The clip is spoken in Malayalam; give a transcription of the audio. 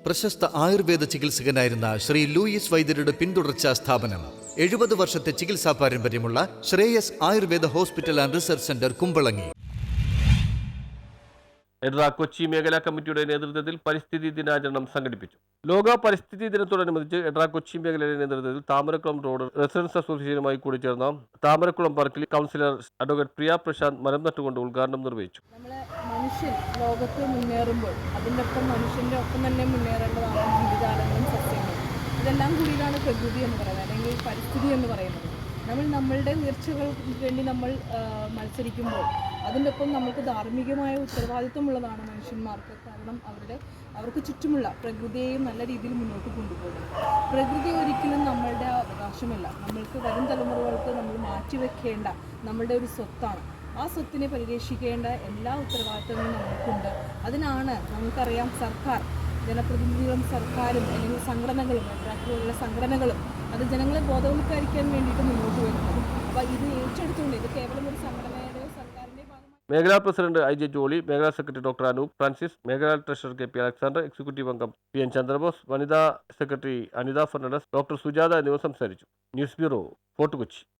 പ്രശസ്ത ആയുർവേദ ചികിത്സകനായിരുന്ന ശ്രീ ലൂയിസ് വൈദ്യരുടെ പിന്തുടർച്ചാ സ്ഥാപനം 70 വർഷത്തെ ചികിത്സാ പാരമ്പര്യമുള്ള Shreyas Ayurveda hospital and research centre Kumbalangi. എഡ്ര കൊച്ചി മേഖലാ കമ്മിറ്റിയുടെ നേതൃത്വത്തിൽ പരിസ്ഥിതി ദിനാചരണം സംഘടിപ്പിച്ചു. ലോക പരിസ്ഥിതി ദിനത്തോടനുബന്ധിച്ച് എഡ്ര കൊച്ചി മേഖലയുടെ നേതൃത്വത്തിൽ താമരക്കുളം റോഡ് റെസിഡൻസ് അസോസിയേഷനുമായി കൂടിച്ചേർന്ന താമരക്കുളം പാർക്കിൽ കൗൺസിലർ അഡ്വക്കേറ്റ് പ്രിയ പ്രശാന്ത് മരം നട്ടുകൊണ്ട് ഉദ്ഘാടനം നിർവഹിച്ചു. മനുഷ്യൻ ലോകത്ത് മുന്നേറുമ്പോൾ അതിൻ്റെ ഒപ്പം മനുഷ്യൻ്റെ ഒപ്പം തന്നെ മുന്നേറേണ്ടതാണ് ജീവജാലങ്ങളും സസ്യങ്ങളും. ഇതെല്ലാം കൂടിയാണ് പ്രകൃതി എന്ന് പറയുന്നത്, അല്ലെങ്കിൽ പരിസ്ഥിതി എന്ന് പറയുന്നത്. നമ്മളുടെ ഉയർച്ചകൾക്ക് വേണ്ടി നമ്മൾ മത്സരിക്കുമ്പോൾ അതിൻ്റെ ഒപ്പം നമുക്ക് ധാർമ്മികമായ ഉത്തരവാദിത്വമുള്ളതാണ് മനുഷ്യന്മാർക്ക്. കാരണം അവർക്ക് ചുറ്റുമുള്ള പ്രകൃതിയെയും നല്ല രീതിയിൽ മുന്നോട്ട് കൊണ്ടുപോകും. പ്രകൃതി ഒരിക്കലും നമ്മളുടെ അവകാശമല്ല, നമ്മൾക്ക് വരും തലമുറകൾക്ക് നമ്മൾ മാറ്റിവെക്കേണ്ട നമ്മളുടെ ഒരു സ്വത്താണ്. ആ സ്വത്തിനെ പരിരക്ഷിക്കേണ്ട എല്ലാ ഉത്തരവാദിത്തങ്ങളും നമുക്കുണ്ട്. അതിനാണ് നമുക്കറിയാം സർക്കാർ, ജനപ്രതിനിധികളും സർക്കാരും അല്ലെങ്കിൽ സംഘടനകളും പോലുള്ള സംഘടനകളും അത് ജനങ്ങളെ ബോധവൽക്കരിക്കാൻ വേണ്ടിയിട്ട് മുന്നോട്ട് വരുന്നത്. അപ്പോൾ ഇത് ഏറ്റെടുത്തുകൊണ്ട് ഇത് കേവലം ഒരു സംഘടനയുടെ സർക്കാരിൻ്റെ ഭാഗമായി. മേഖലാ പ്രസിഡന്റ് ഐ ജെ ജോളി, മേഖലാ സെക്രട്ടറി ഡോക്ടർ അനൂപ് ഫ്രാൻസിസ്, മേഖലാ treasurer K P Alexander, executive അംഗം പി എൻ ചന്ദ്രബോസ്, വനിതാ സെക്രട്ടറി അനിത ഫെർണാണ്ടസ്, ഡോക്ടർ സുജാത എന്നിവർ സംസാരിച്ചു. News bureau, Fort Kochi.